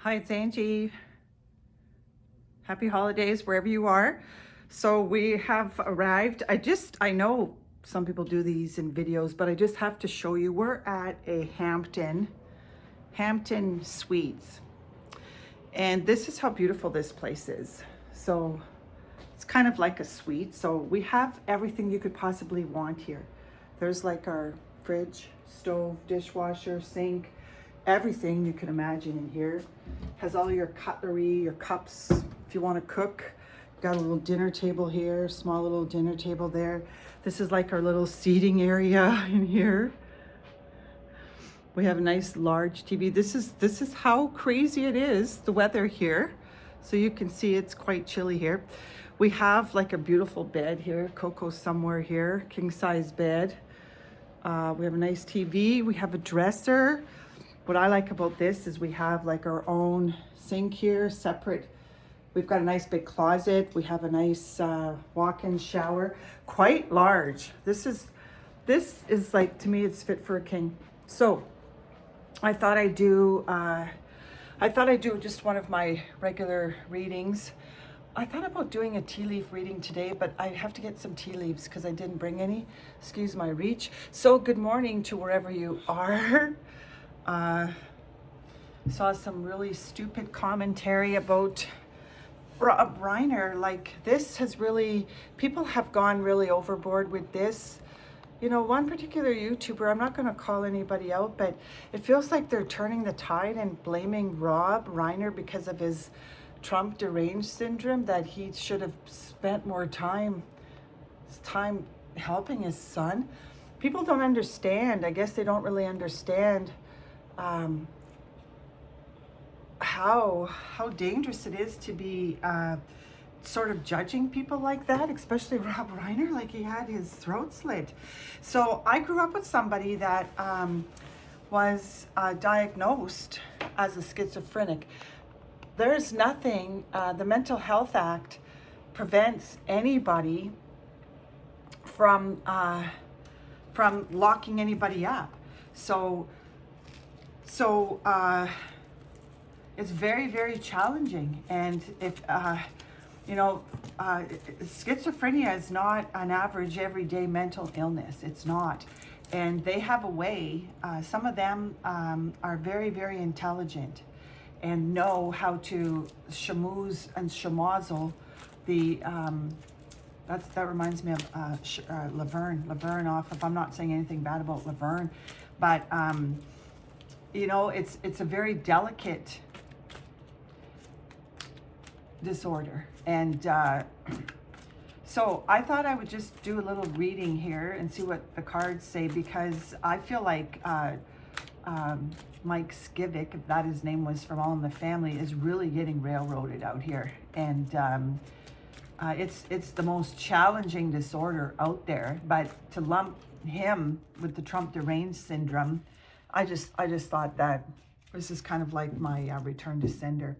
Hi, it's Angie. Happy holidays wherever you are. So we have arrived. I know some people do these in videos, but I just have to show you. We're at a Hampton Suites. And this is how beautiful this place is. So it's kind of like a suite. So we have everything you could possibly want here. There's like our fridge, stove, dishwasher, sink, everything you can imagine in here. Has all your cutlery, your cups, if you want to cook. Got a little dinner table here, small little dinner table there. This is like our little seating area in here. We have a nice large TV. This is how crazy it is, the weather here. So you can see it's quite chilly here. We have like a beautiful bed here, Coco somewhere here, king size bed. We have a nice TV. We have a dresser. What I like about this is we have like our own sink here, separate. We've got a nice big closet. We have a nice walk-in shower, quite large. This is like, to me, it's fit for a king. So I thought I'd do just one of my regular readings. I thought about doing a tea leaf reading today, but I have to get some tea leaves because I didn't bring any. Excuse my reach. So good morning to wherever you are. Saw some really stupid commentary about Rob Reiner. Like, this has really, people have gone really overboard with this. You know, one particular YouTuber, I'm not going to call anybody out, but it feels like they're turning the tide and blaming Rob Reiner because of his Trump deranged syndrome, that he should have spent more time helping his son. People don't understand. I guess they don't really understand how dangerous it is to be sort of judging people like that, especially Rob Reiner, like he had his throat slit. So I grew up with somebody that was diagnosed as a schizophrenic. There's nothing, the Mental Health Act prevents anybody from locking anybody up. So it's very, very challenging. And if, schizophrenia is not an average everyday mental illness. It's not. And they have a way, some of them are very, very intelligent and know how to schmooze and schmozzle the, that reminds me of Laverne off of, I'm not saying anything bad about Laverne, but it's a very delicate disorder. And so I thought I would just do a little reading here and see what the cards say, because I feel like Mike Skivic, if that his name was, from All in the Family, is really getting railroaded out here. And it's the most challenging disorder out there. But to lump him with the Trump deranged syndrome, I just thought that this is kind of like my return to sender.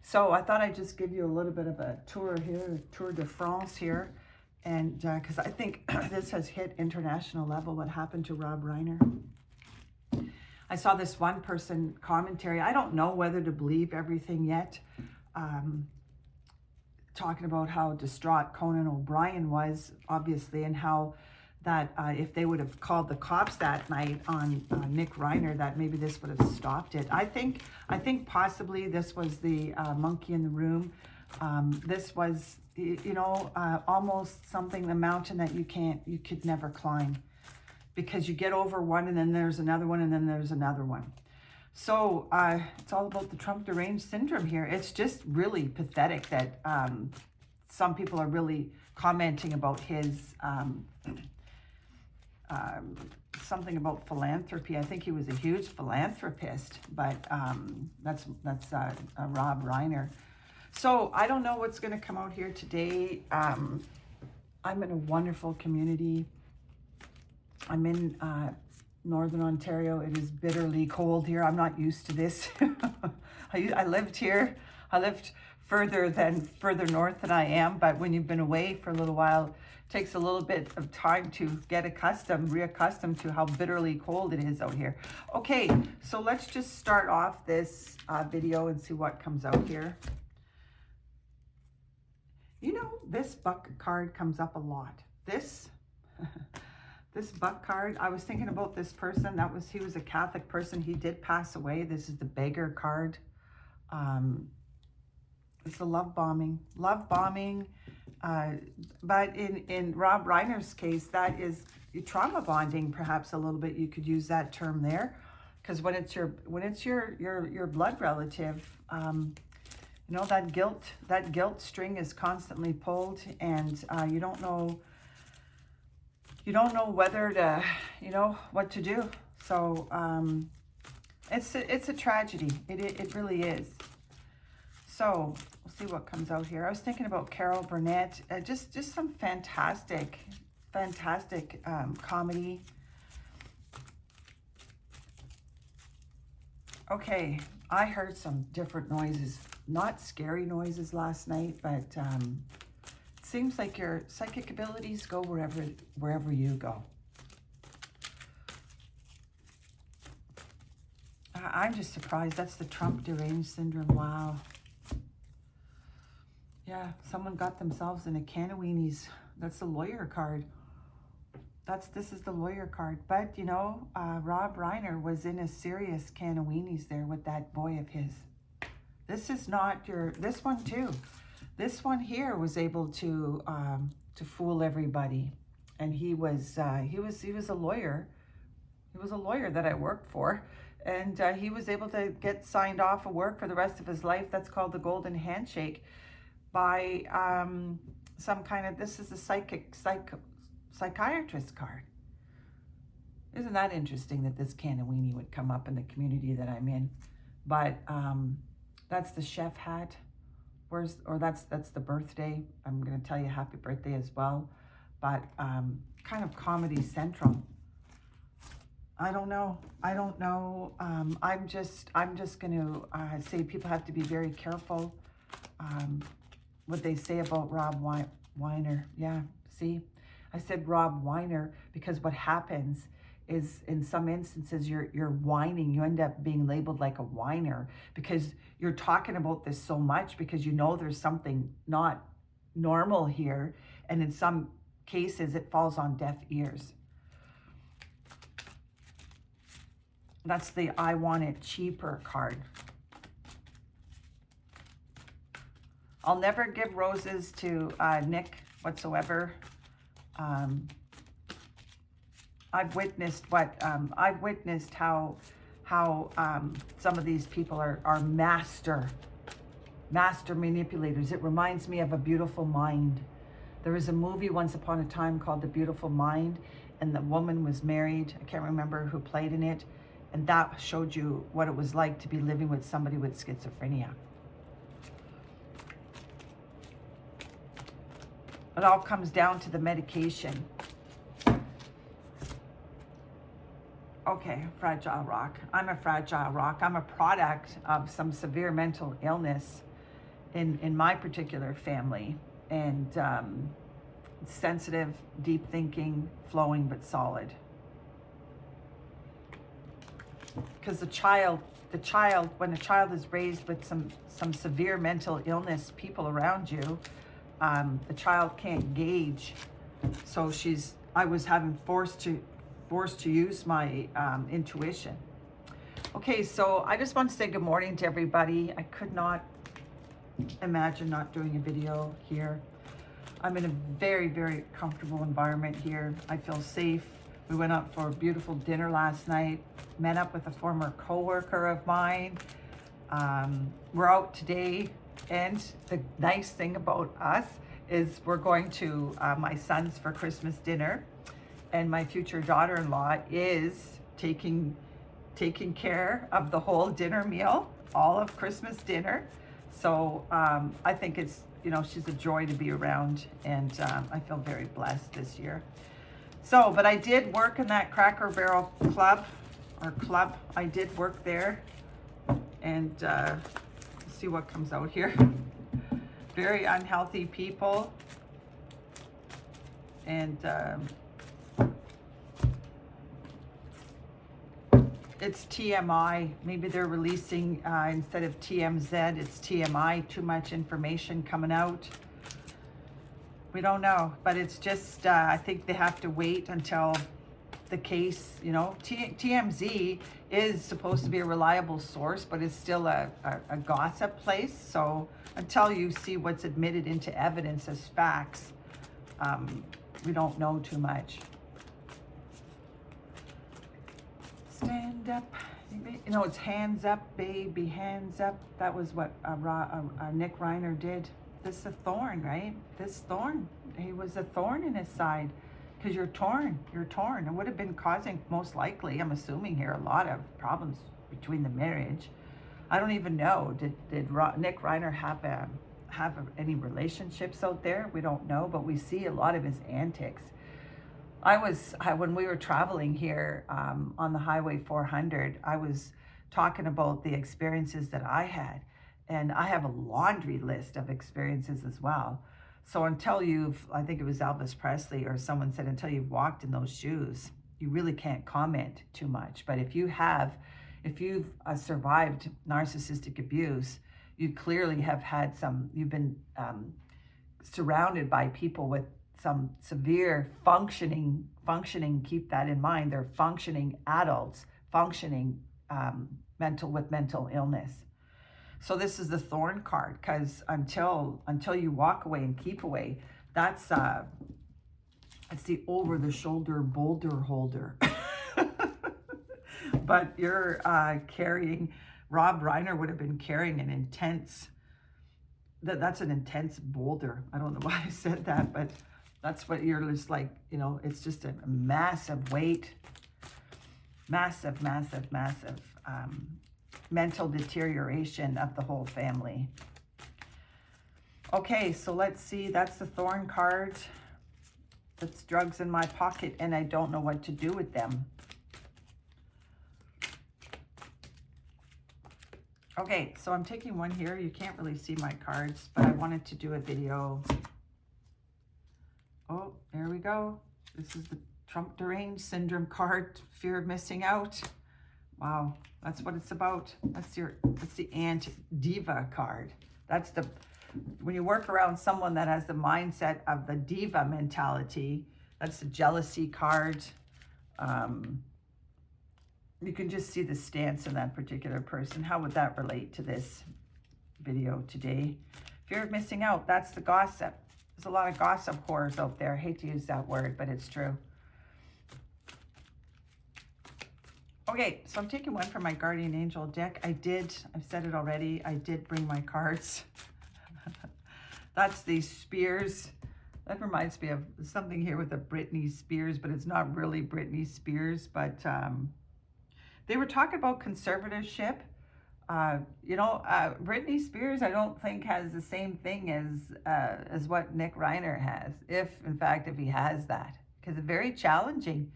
So I thought I'd just give you a little bit of a tour here, Tour de France here. And because I think this has hit international level, what happened to Rob Reiner. I saw this one person commentary. I don't know whether to believe everything yet. Talking about how distraught Conan O'Brien was, obviously, and how that if they would have called the cops that night on Nick Reiner, that maybe this would have stopped it. I think possibly this was the monkey in the room. This was, almost something, the mountain that you could never climb, because you get over one and then there's another one and then there's another one. So it's all about the Trump deranged syndrome here. It's just really pathetic that some people are really commenting about his something about philanthropy. I think he was a huge philanthropist, but that's Rob Reiner. So I don't know what's going to come out here today. I'm in a wonderful community. I'm in Northern Ontario. It is bitterly cold here. I'm not used to this. I lived here. I lived further north than I am, but when you've been away for a little while, it takes a little bit of time to get reaccustomed to how bitterly cold it is out here. Okay, so let's just start off this video and see what comes out here. You know, this buck card comes up a lot. This buck card, I was thinking about this person. He was a Catholic person. He did pass away. This is the beggar card. It's the love bombing, but in Rob Reiner's case, that is trauma bonding, perhaps a little bit. You could use that term there, because when it's your blood relative, you know, that guilt string is constantly pulled, and you don't know whether to, you know, what to do. So it's a tragedy. It really is. So we'll see what comes out here. I was thinking about Carol Burnett, just some fantastic comedy. Okay, I heard some different noises, not scary noises last night, but it seems like your psychic abilities go wherever you go. I'm just surprised. That's the Trump deranged syndrome. Wow. Yeah, someone got themselves in a can of weenies. That's the lawyer card. This is the lawyer card. But, you know, Rob Reiner was in a serious can of weenies there with that boy of his. This is not this one too. This one here was able to fool everybody. And he was a lawyer. He was a lawyer that I worked for. And he was able to get signed off of work for the rest of his life. That's called the golden handshake by some kind of, this is a psychiatrist card. Isn't that interesting that this can of weenie would come up in the community that I'm in? But that's the chef hat. That's the birthday. I'm going to tell you happy birthday as well. But kind of Comedy Central. I don't know. I'm just going to say people have to be very careful what they say about Rob Weiner. Yeah, see? I said Rob Weiner because what happens is in some instances you're whining. You end up being labeled like a whiner because you're talking about this so much because you know there's something not normal here. And in some cases it falls on deaf ears. That's the I Want It Cheaper card. I'll never give roses to Nick whatsoever. I've witnessed how some of these people are master manipulators. It reminds me of A Beautiful Mind. There was a movie once upon a time called The Beautiful Mind, and the woman was married. I can't remember who played in it. And that showed you what it was like to be living with somebody with schizophrenia. It all comes down to the medication. Okay, fragile rock. I'm a fragile rock. I'm a product of some severe mental illness in my particular family. And sensitive, deep thinking, flowing but solid. Because when a child is raised with some severe mental illness, people around you, the child can't gauge. So I was having forced to use my intuition. Okay, so I just want to say good morning to everybody. I could not imagine not doing a video here. I'm in a very, very comfortable environment here. I feel safe. We went out for a beautiful dinner last night, met up with a former coworker of mine. We're out today, and the nice thing about us is we're going to my son's for Christmas dinner, and my future daughter-in-law is taking care of the whole dinner meal, all of Christmas dinner. So I think it's, she's a joy to be around, and I feel very blessed this year. So, but I did work in that Cracker Barrel club. I did work there, and see what comes out here. very unhealthy people. And it's TMI. Maybe they're releasing, instead of TMZ, it's TMI, too much information coming out. We don't know, but it's just, I think they have to wait until the case, you know, TMZ is supposed to be a reliable source, but it's still a gossip place. So until you see what's admitted into evidence as facts, we don't know too much. Stand up. You know, it's hands up, baby, hands up. That was what Nick Reiner did. This is a thorn, right? This thorn. He was a thorn in his side. Because you're torn. You're torn. It would have been causing, most likely, I'm assuming here, a lot of problems between the marriage. I don't even know. Did Nick Reiner have any relationships out there? We don't know, but we see a lot of his antics. When we were traveling here on the Highway 400, I was talking about the experiences that I had. And I have a laundry list of experiences as well. So until I think it was Elvis Presley or someone said, until you've walked in those shoes, you really can't comment too much. But if you've survived narcissistic abuse, you clearly have had you've been surrounded by people with some severe functioning, keep that in mind, they're functioning adults, functioning mental illness. So this is the thorn card, because until you walk away and keep away, that's the over-the-shoulder boulder holder. But you're carrying, Rob Reiner would have been carrying an intense, that's an intense boulder. I don't know why I said that, but that's what you're just like, you know, it's just a massive weight, massive mental deterioration of the whole family. Okay, so let's see. That's the thorn card. That's drugs in my pocket, and I don't know what to do with them. Okay, so I'm taking one here. You can't really see my cards, but I wanted to do a video. Oh, there we go. This is the Trump deranged syndrome card, fear of missing out. Wow, that's what it's about. That's the diva card. When you work around someone that has the mindset of the diva mentality, that's the jealousy card. You can just see the stance in that particular person. How would that relate to this video today? Fear of missing out, that's the gossip. There's a lot of gossip whores out there. I hate to use that word, but it's true. Okay, so I'm taking one from my Guardian Angel deck. I've said it already, I did bring my cards. That's the Spears. That reminds me of something here with a Britney Spears, but it's not really Britney Spears, but they were talking about conservatorship. Britney Spears, I don't think has the same thing as what Nick Reiner has, if he has that, because it's very challenging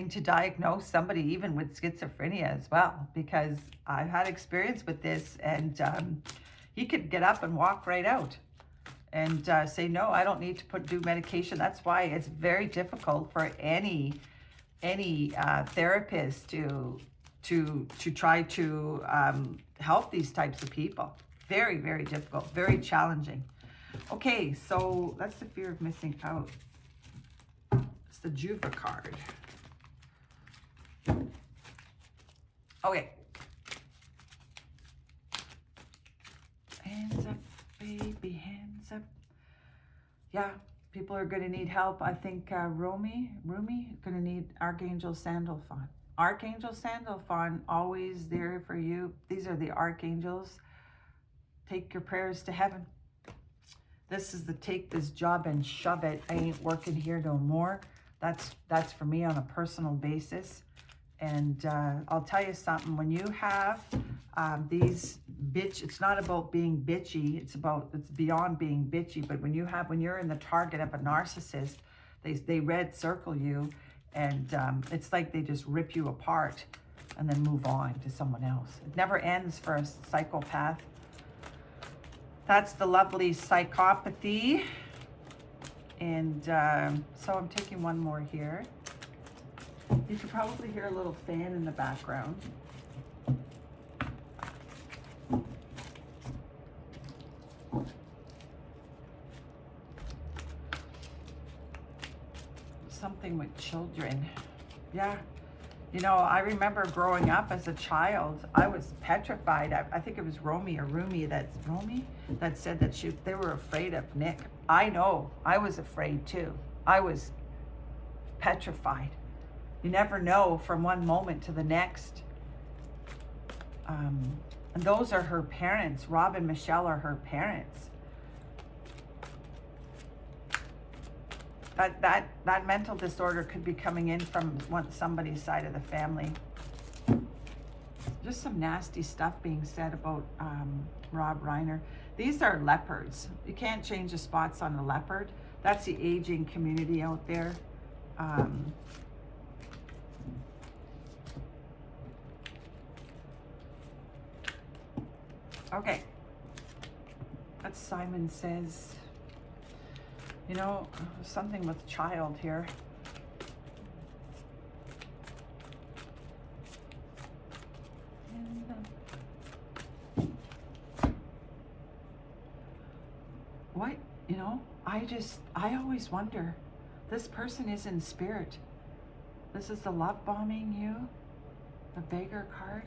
to diagnose somebody even with schizophrenia as well, because I've had experience with this, and he could get up and walk right out and say, no, I don't need to do medication. That's why it's very difficult for any therapist to try to help these types of people. Very, very difficult, very challenging. Okay, so that's the fear of missing out. It's the Juva card. Okay. Hands up, baby, hands up. Yeah, people are going to need help. I think Rumi going to need Archangel Sandalphon. Archangel Sandalphon, always there for you. These are the archangels. Take your prayers to heaven. This is the take this job and shove it. I ain't working here no more. That's for me on a personal basis. And I'll tell you something, when you have it's not about being bitchy, it's beyond being bitchy, but when you're in the target of a narcissist, they red circle you, and it's like they just rip you apart and then move on to someone else. It never ends for a psychopath. That's the lovely psychopathy. And so I'm taking one more here. You can probably hear a little fan in the background. Something with children. Yeah. You know, I remember growing up as a child, I was petrified. I think it was Romy that said that they were afraid of Nick. I know, I was afraid too. I was petrified. You never know from one moment to the next. And those are her parents. Rob and Michelle are her parents. That mental disorder could be coming in from somebody's side of the family. Just some nasty stuff being said about Rob Reiner. These are leopards. You can't change the spots on a leopard. That's the aging community out there. Okay. That's Simon Says. You know, something with child here. What, you know, I always wonder, this person is in spirit. This is the love bombing you, the beggar card.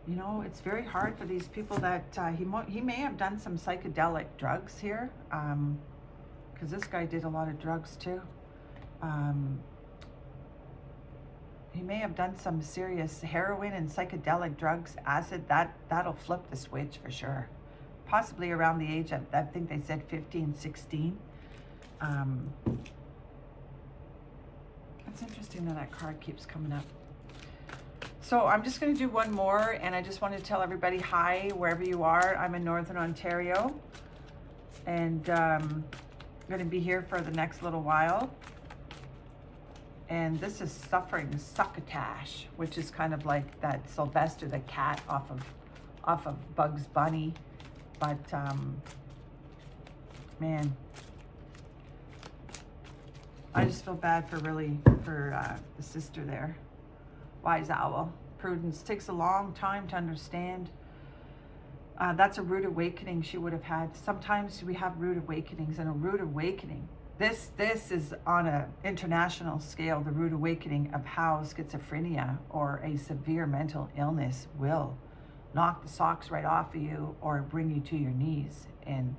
You know, it's very hard for these people that he may have done some psychedelic drugs here, because this guy did a lot of drugs too. He may have done some serious heroin and psychedelic drugs, acid. That'll flip the switch for sure. Possibly around the age of, I think they said 15, 16. It's interesting that card keeps coming up. So I'm just going to do one more, and I just want to tell everybody hi, wherever you are. I'm in Northern Ontario, and I'm going to be here for the next little while. And this is Suffering Succotash, which is kind of like that Sylvester the cat off of Bugs Bunny. But, man, I just feel bad for the sister there. Wise owl. Prudence takes a long time to understand. That's a rude awakening she would have had. Sometimes we have rude awakenings, and a rude awakening. This is on an international scale, the rude awakening of how schizophrenia or a severe mental illness will knock the socks right off of you or bring you to your knees. And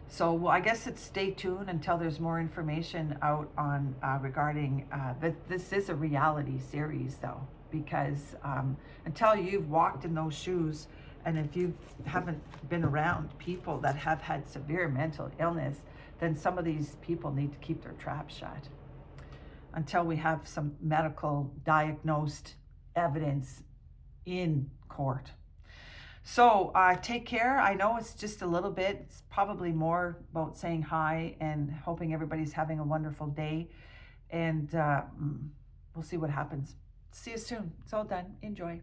so I guess it's stay tuned until there's more information out on regarding this is a reality series though, because until you've walked in those shoes, and if you haven't been around people that have had severe mental illness, then some of these people need to keep their traps shut until we have some medical diagnosed evidence in court. So take care. I know it's just a little bit. It's probably more about saying hi and hoping everybody's having a wonderful day. And we'll see what happens. See you soon. It's all done. Enjoy.